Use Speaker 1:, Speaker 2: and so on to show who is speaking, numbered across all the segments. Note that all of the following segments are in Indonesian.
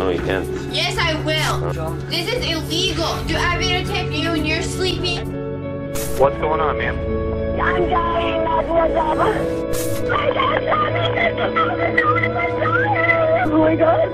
Speaker 1: No, you can't.
Speaker 2: Yes, I will. This is illegal. Do I videotape you when you're sleeping?
Speaker 1: What's going on, ma'am?
Speaker 3: I'm dying. That's what's up. My dad's dying. Oh my God.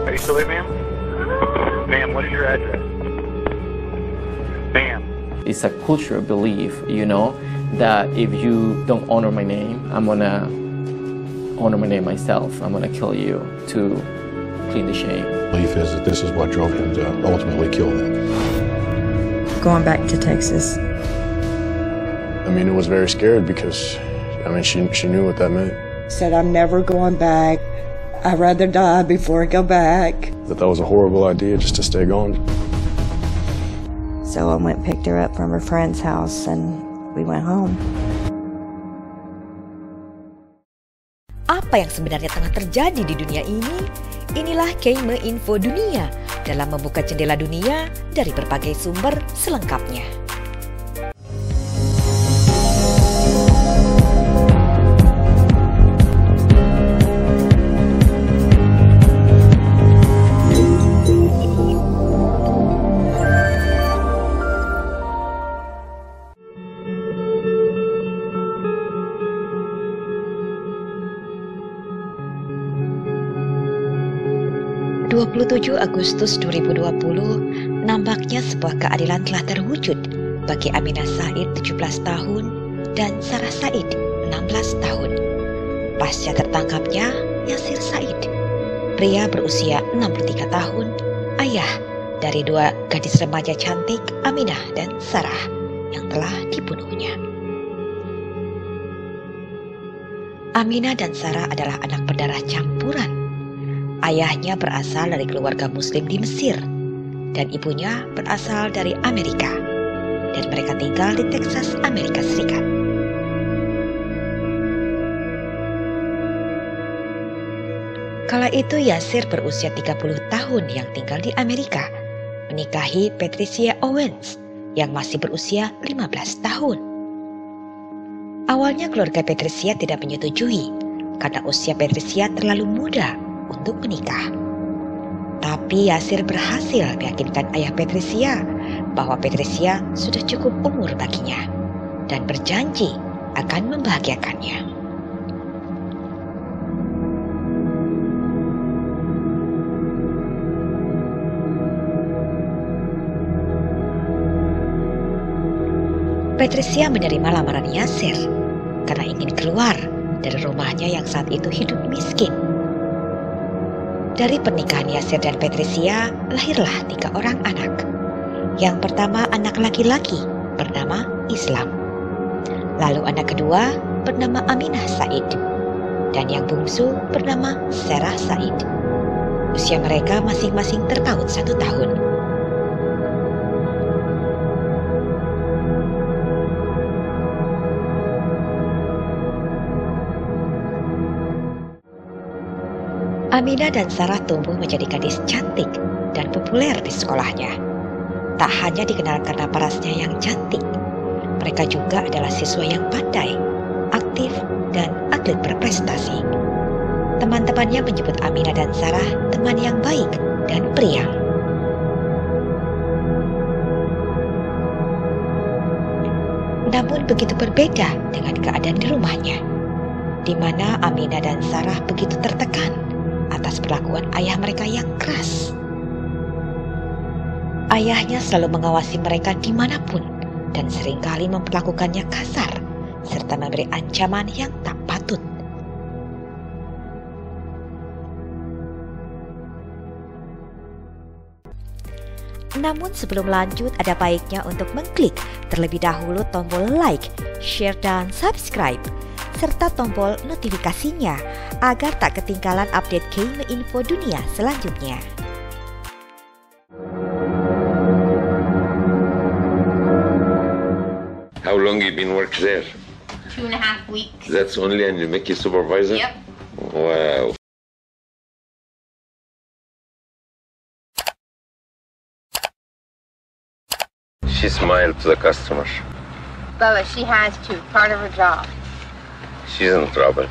Speaker 1: Are you still there, ma'am? Ma'am, what is your address? Ma'am.
Speaker 4: It's a cultural belief, you know, that if you don't honor my name, I'm gonna honor my name myself. I'm gonna kill you to clean the shame.
Speaker 5: Belief is that this is what drove him to ultimately kill them.
Speaker 6: Going back to Texas.
Speaker 5: I mean, it was very scared because, I mean, she knew what that meant.
Speaker 6: Said, I'm never going back. I'd rather die before I go back.
Speaker 5: That was a horrible idea just to stay gone.
Speaker 6: So I went and picked her up from her friend's house and we went home.
Speaker 7: Apa yang sebenarnya tengah terjadi di dunia ini? Inilah Keime Info Dunia dalam membuka jendela dunia dari berbagai sumber selengkapnya. (27 Agustus 2020) nampaknya sebuah keadilan telah terwujud bagi Aminah Said 17 tahun dan Sarah Said 16 tahun. Pasca tertangkapnya Yasir Said, pria berusia 63 tahun, ayah dari dua gadis remaja cantik Aminah dan Sarah yang telah dibunuhnya. Aminah dan Sarah adalah anak berdarah campuran. Ayahnya berasal dari keluarga Muslim di Mesir dan ibunya berasal dari Amerika dan mereka tinggal di Texas, Amerika Serikat. Kala itu Yasir berusia 30 tahun yang tinggal di Amerika, menikahi Patricia Owens yang masih berusia 15 tahun. Awalnya keluarga Patricia tidak menyetujui karena usia Patricia terlalu muda untuk menikah. Tapi Yasir berhasil meyakinkan ayah Patricia bahwa Patricia sudah cukup umur baginya dan berjanji akan membahagiakannya. Patricia menerima lamaran Yasir karena ingin keluar dari rumahnya yang saat itu hidup miskin. Dari pernikahan Yasir dan Patricia lahirlah 3 orang anak. Yang pertama anak laki-laki bernama Islam. Lalu anak kedua bernama Aminah Said. Dan yang bungsu bernama Sarah Said. Usia mereka masing-masing terpaut 1 tahun. Aminah dan Sarah tumbuh menjadi gadis cantik dan populer di sekolahnya. Tak hanya dikenal karena parasnya yang cantik, mereka juga adalah siswa yang pandai, aktif, dan atlet berprestasi. Teman-temannya menyebut Aminah dan Sarah teman yang baik dan periang. Namun begitu berbeda dengan keadaan di rumahnya, di mana Aminah dan Sarah begitu tertekan atas perlakuan ayah mereka yang keras. Ayahnya selalu mengawasi mereka dimanapun dan seringkali memperlakukannya kasar serta memberi ancaman yang tak patut. Namun sebelum lanjut ada baiknya untuk mengklik terlebih dahulu tombol like, share, dan subscribe serta tombol notifikasinya agar tak ketinggalan update Keime Info Dunia selanjutnya.
Speaker 1: How long you been work there?
Speaker 2: 2.5 weeks.
Speaker 1: That's only, and you make you supervisor?
Speaker 2: Yep.
Speaker 1: Wow. She smiled to the customer.
Speaker 2: Bubba, she has to. Part of her job.
Speaker 1: She's in trouble.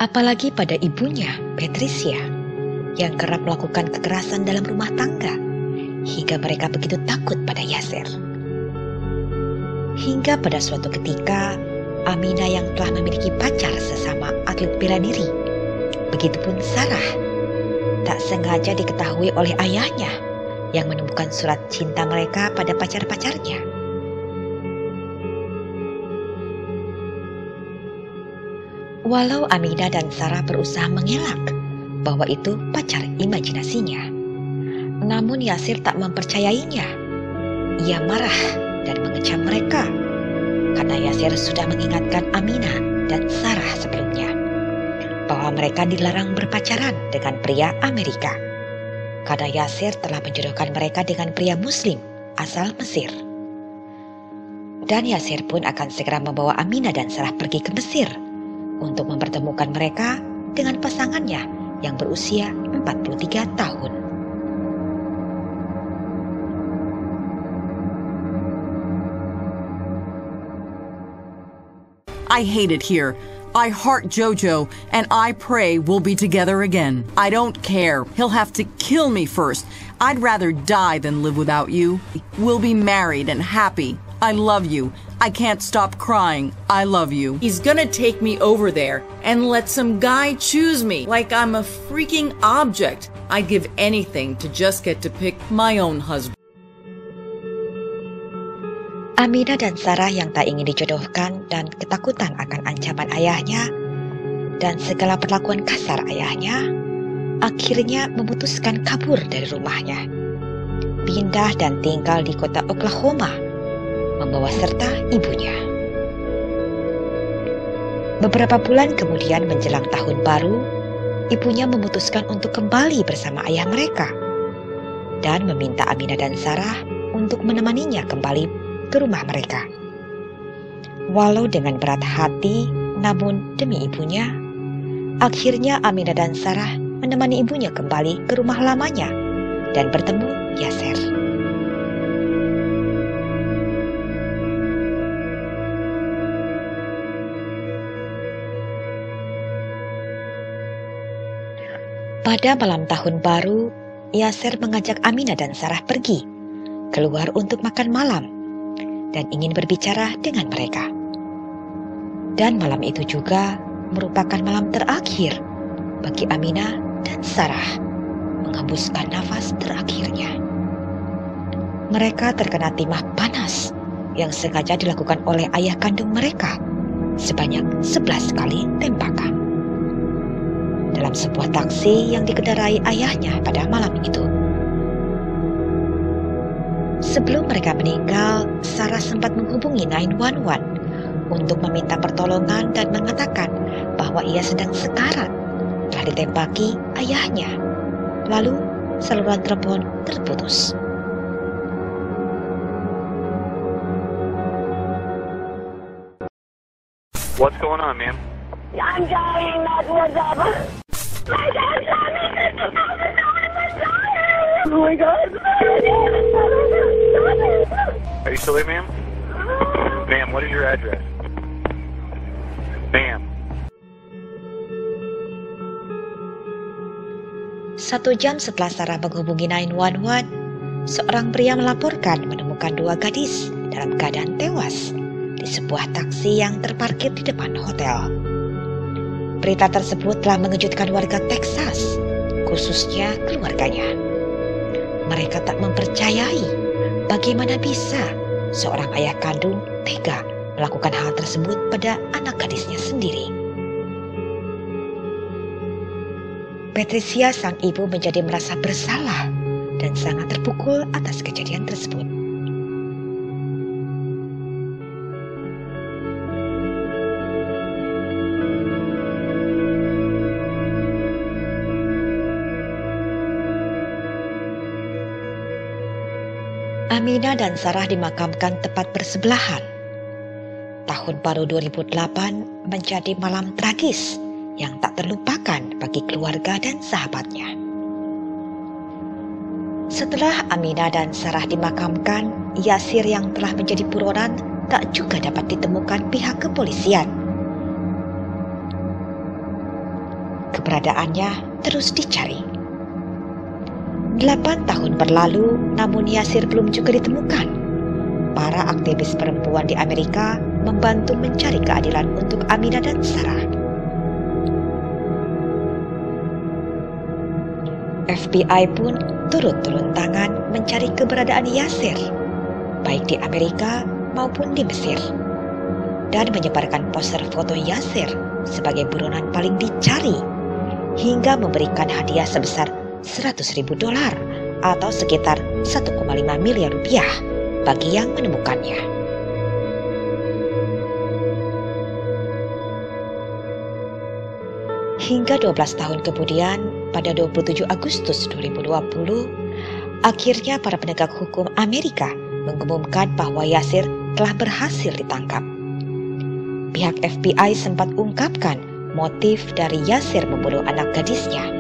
Speaker 7: Apalagi pada ibunya, Patricia, yang kerap melakukan kekerasan dalam rumah tangga, hingga mereka begitu takut pada Yasser. Hingga pada suatu ketika, Aminah yang telah memiliki pacar sesama atlet bela diri, begitupun Sarah, tak sengaja diketahui oleh ayahnya yang menemukan surat cinta mereka pada pacar-pacarnya. Walau Aminah dan Sarah berusaha mengelak bahwa itu pacar imajinasinya, namun Yasser tak mempercayainya. Ia marah dan mengecam mereka karena Yasser sudah mengingatkan Aminah dan Sarah sebelumnya bahwa mereka dilarang berpacaran dengan pria Amerika karena Yasser telah menjodohkan mereka dengan pria Muslim asal Mesir. Dan Yasser pun akan segera membawa Aminah dan Sarah pergi ke Mesir untuk mempertemukan mereka dengan pasangannya yang berusia 43 tahun.
Speaker 8: I hate it here. I heart Jojo, and I pray we'll be together again. I don't care. He'll have to kill me first. I'd rather die than live without you. We'll be married and happy. I love you. I can't stop crying. I love you. He's gonna take me over there and let some guy choose me like I'm a freaking object. I'd give anything to just get to pick my own husband.
Speaker 7: Aminah dan Sarah yang tak ingin dijodohkan dan ketakutan akan ancaman ayahnya dan segala perlakuan kasar ayahnya, akhirnya memutuskan kabur dari rumahnya, pindah dan tinggal di kota Oklahoma, membawa serta ibunya. Beberapa bulan kemudian menjelang tahun baru, ibunya memutuskan untuk kembali bersama ayah mereka dan meminta Aminah dan Sarah untuk menemaninya kembali ke rumah mereka. Walau dengan berat hati, namun demi ibunya, akhirnya Aminah dan Sarah menemani ibunya kembali ke rumah lamanya dan bertemu Yasser. Pada malam tahun baru, Yasser mengajak Aminah dan Sarah pergi keluar untuk makan malam dan ingin berbicara dengan mereka. Dan malam itu juga merupakan malam terakhir bagi Aminah dan Sarah menghembuskan nafas terakhirnya. Mereka terkena timah panas yang sengaja dilakukan oleh ayah kandung mereka sebanyak 11 kali tembakan dalam sebuah taksi yang dikendarai ayahnya pada malam itu. Sebelum mereka meninggal, Sarah sempat menghubungi 911 untuk meminta pertolongan dan mengatakan bahwa ia sedang sekarat telah ditembaki ayahnya. Lalu saluran telepon terputus.
Speaker 1: What's going on, ma'am?
Speaker 3: I'm dying, Mademoiselle. My dad's coming. Oh my God.
Speaker 1: Are you still there, ma'am? Ma'am, what is your address? Ma'am.
Speaker 7: 1 jam setelah Sarah menghubungi 911, seorang pria melaporkan menemukan 2 gadis dalam keadaan tewas di sebuah taksi yang terparkir di depan hotel. Berita tersebut telah mengejutkan warga Texas, khususnya keluarganya. Mereka tak mempercayai bagaimana bisa seorang ayah kandung tega melakukan hal tersebut pada anak gadisnya sendiri. Patricia, sang ibu, menjadi merasa bersalah dan sangat terpukul atas kejadian tersebut. Aminah dan Sarah dimakamkan tepat bersebelahan. Tahun baru 2008 menjadi malam tragis yang tak terlupakan bagi keluarga dan sahabatnya. Setelah Aminah dan Sarah dimakamkan, Yasser yang telah menjadi buronan tak juga dapat ditemukan pihak kepolisian. keberadaannya terus dicari. 8 tahun berlalu, namun Yasir belum juga ditemukan. Para aktivis perempuan di Amerika membantu mencari keadilan untuk Aminah dan Sarah. FBI pun turut turun tangan mencari keberadaan Yasir, baik di Amerika maupun di Mesir, dan menyebarkan poster foto Yasir sebagai buronan paling dicari, hingga memberikan hadiah sebesar $100.000 atau sekitar 1,5 miliar rupiah bagi yang menemukannya. Hingga 12 tahun kemudian, pada 27 Agustus 2020, akhirnya para penegak hukum Amerika mengumumkan bahwa Yasir telah berhasil ditangkap. Pihak FBI sempat ungkapkan motif dari Yasir membunuh anak gadisnya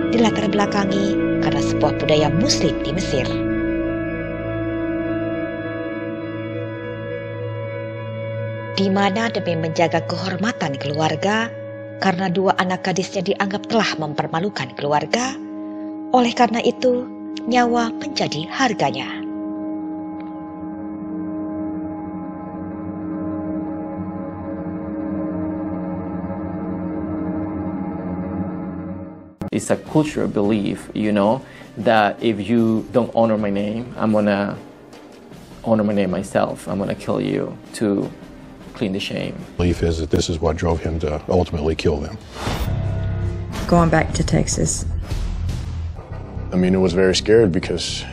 Speaker 7: dilatar belakangi karena sebuah budaya Muslim di Mesir. Di mana demi menjaga kehormatan keluarga, karena 2 anak gadisnya dianggap telah mempermalukan keluarga, oleh karena itu nyawa menjadi harganya.
Speaker 4: It's a cultural belief, that if you don't honor my name, I'm gonna honor my name myself. I'm gonna kill you to clean the shame.
Speaker 5: Belief is that this is what drove him to ultimately kill them.
Speaker 6: Going back to Texas.
Speaker 5: Amina was very scared because,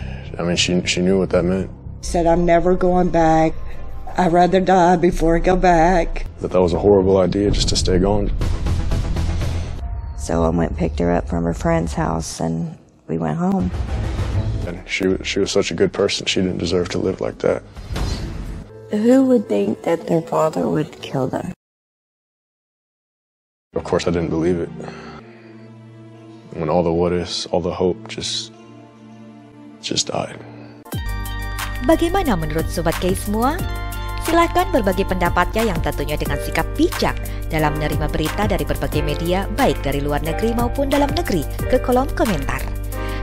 Speaker 5: she knew what that meant.
Speaker 6: Said, I'm never going back. I'd rather die before I go back.
Speaker 5: That was a horrible idea just to stay gone.
Speaker 9: So I went and picked her up from her friend's house and we went home.
Speaker 5: And she was such a good person. She didn't deserve to live like that.
Speaker 9: Who would think that their father would kill them?
Speaker 5: Of course I didn't believe it. When all the what ifs, all the hope just died.
Speaker 7: Bagaimana menurut Sobat Kay semua? Silahkan berbagi pendapatnya yang tentunya dengan sikap bijak dalam menerima berita dari berbagai media baik dari luar negeri maupun dalam negeri ke kolom komentar.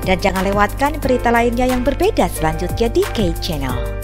Speaker 7: Dan jangan lewatkan berita lainnya yang berbeda selanjutnya di Kay Channel.